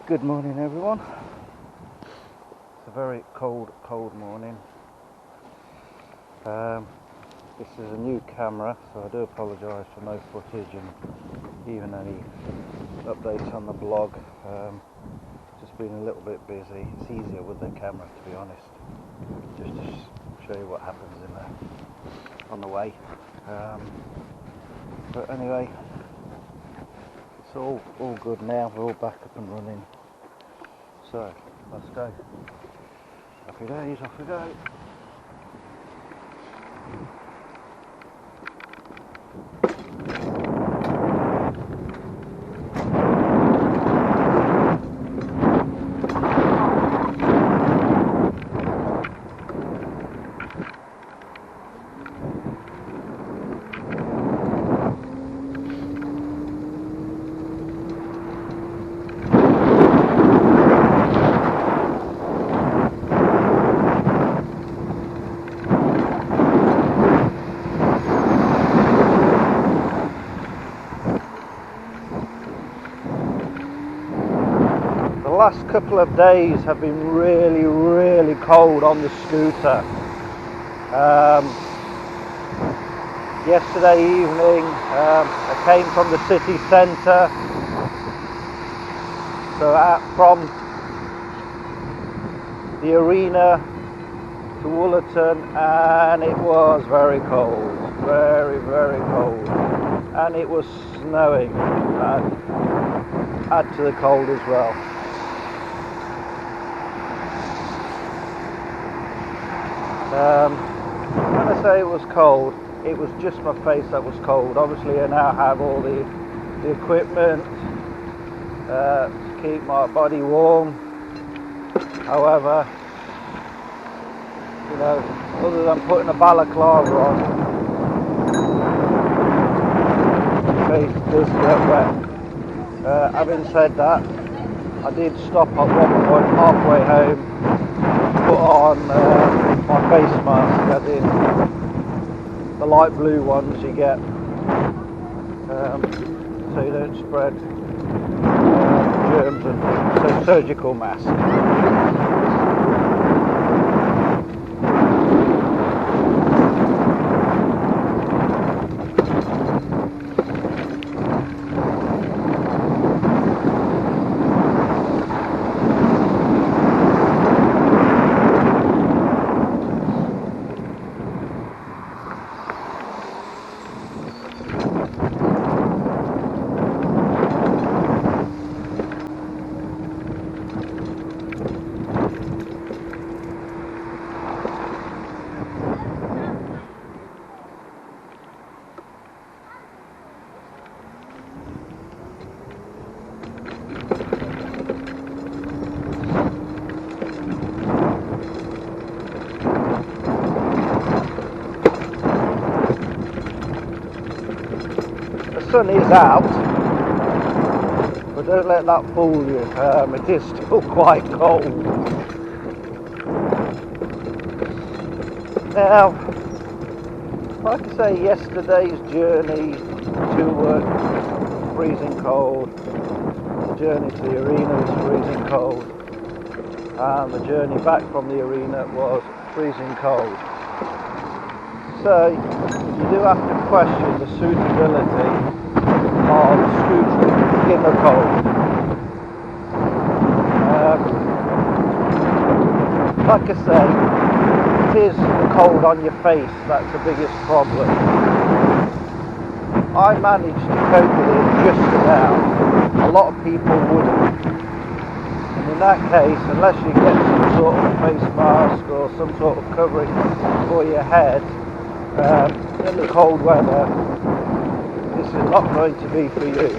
Good morning, everyone. It's a very cold morning. This is a new camera, so I do apologise for no footage and even any updates on the blog. Just been a little bit busy. It's easier with the camera, to be honest, just to show you what happens in there on the way. But anyway, it's all good now. We're all back up and running. So let's go. Happy days, off we go. The last couple of days have been really cold on the scooter. Yesterday evening I came from the city centre, so out from the arena to Woollerton, and it was very cold, very cold, and it was snowing. Add to the cold as well. When I say it was cold, it was just my face that was cold. Obviously I now have all the equipment to keep my body warm. However, you know, other than putting a balaclava on, my face does get wet. Having said that, I did stop at one point halfway home, put on my face mask, as in the light blue ones you get, so you don't spread germs, and so surgical mask. The sun is out, but don't let that fool you. It is still quite cold. Now, like I say, yesterday's journey to work was freezing cold, the journey to the arena was freezing cold, and the journey back from the arena was freezing cold. So you do have to question the suitability of scootering in the cold. Like I say, it is the cold on your face that's the biggest problem. I managed to cope with it just about. A lot of people wouldn't. And in that case, unless you get some sort of face mask or some sort of covering for your head, in the cold weather, this is not going to be for you.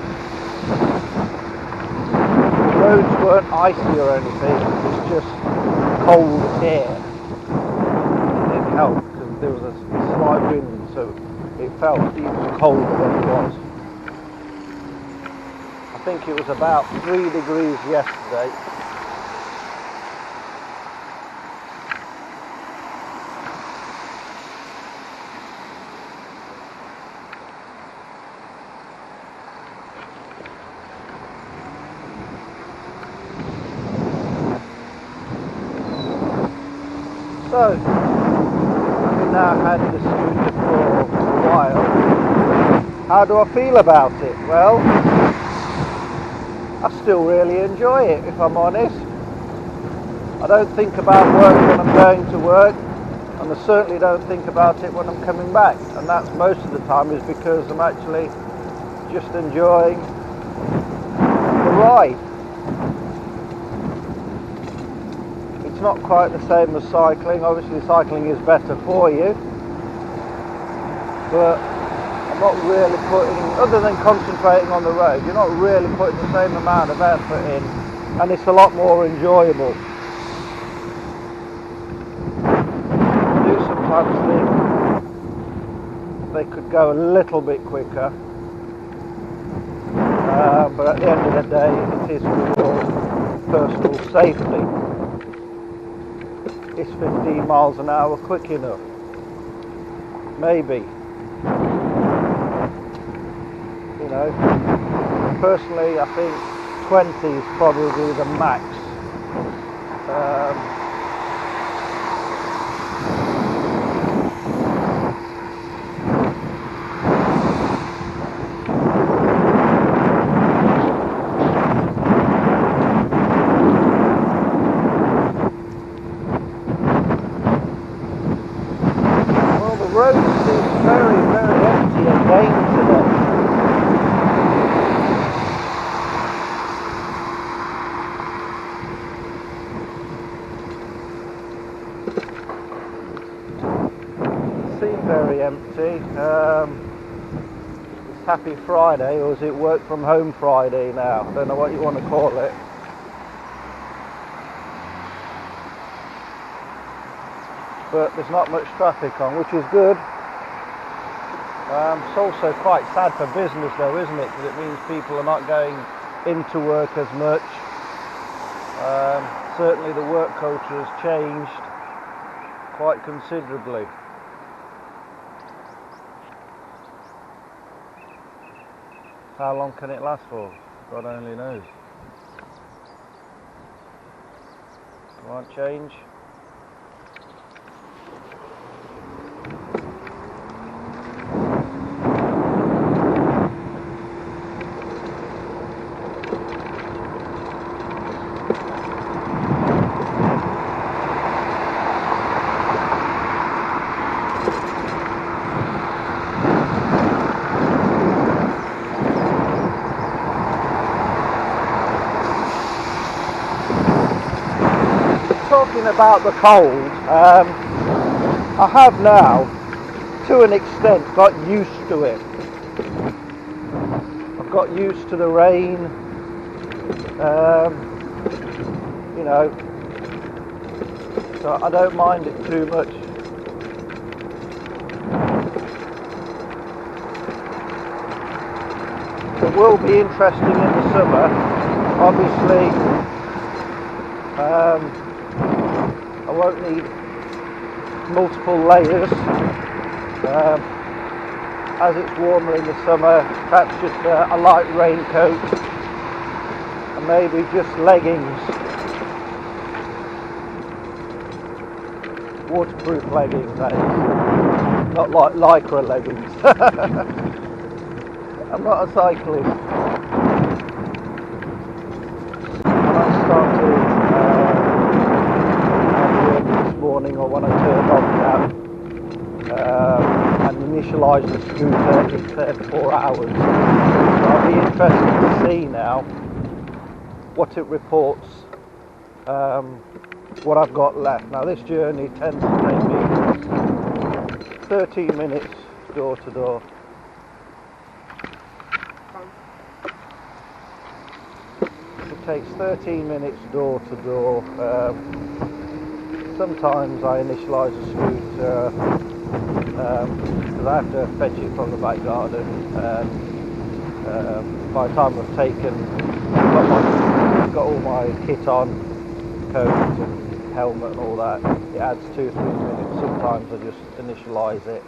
The roads weren't icy or anything, it was just cold air. It helped because there was a slight wind, so it felt even colder than it was. I think it was about 3 degrees yesterday. So, having now had the scooter for a while, how do I feel about it? Well, I still really enjoy it, if I'm honest. I don't think about work when I'm going to work, and I certainly don't think about it when I'm coming back, and that's most of the time is because I'm actually just enjoying the ride. It's not quite the same as cycling. Obviously cycling is better for you, but I'm not really putting, other than concentrating on the road, you're not really putting the same amount of effort in, and it's a lot more enjoyable. I do sometimes think they could go a little bit quicker, but at the end of the day it is for your personal safety. Is 15 miles an hour quick enough? Maybe. You know, personally I think 20 is probably the max. Well, the road seems very, very empty again today. Seem very empty. It's Happy Friday, or is it work from home Friday now? Don't know what you want to call it. But there's not much traffic on, which is good. It's also quite sad for business though, isn't it? Because it means people are not going into work as much. Certainly the work culture has changed quite considerably. How long can it last for? God only knows. Come on, change. Talking about the cold, I have now, to an extent, got used to it. I've got used to the rain, you know, so I don't mind it too much. It will be interesting in the summer, obviously. I won't need multiple layers. As it's warmer in the summer, perhaps just a light raincoat and maybe just leggings, waterproof leggings, that is, not like lycra leggings. I'm not a cyclist. When I started this morning, or when I turned on the app and initialised the scooter, it said 4 hours. So I'll be interested to see now what it reports, what I've got left. Now this journey tends to take me 13 minutes door to door. It takes 13 minutes door to door. Sometimes I initialise a scooter because I have to fetch it from the back garden, and by the time I've got all my kit on, coat and helmet and all that, it adds 2-3 minutes. Sometimes I just initialise it.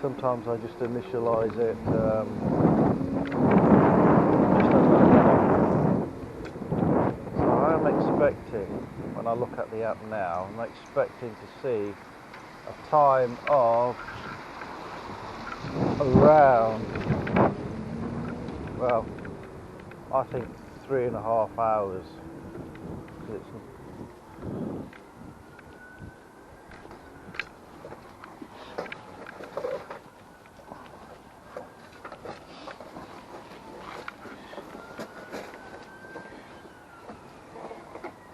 Sometimes I just initialise it just as I get on. So I'm expecting when I look at the app now, I'm expecting to see a time of around, well, I think 3.5 hours. It's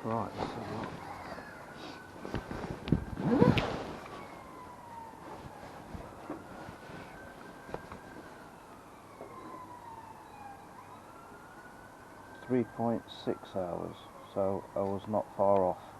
right, let's have a look. 3.6 hours, so I was not far off.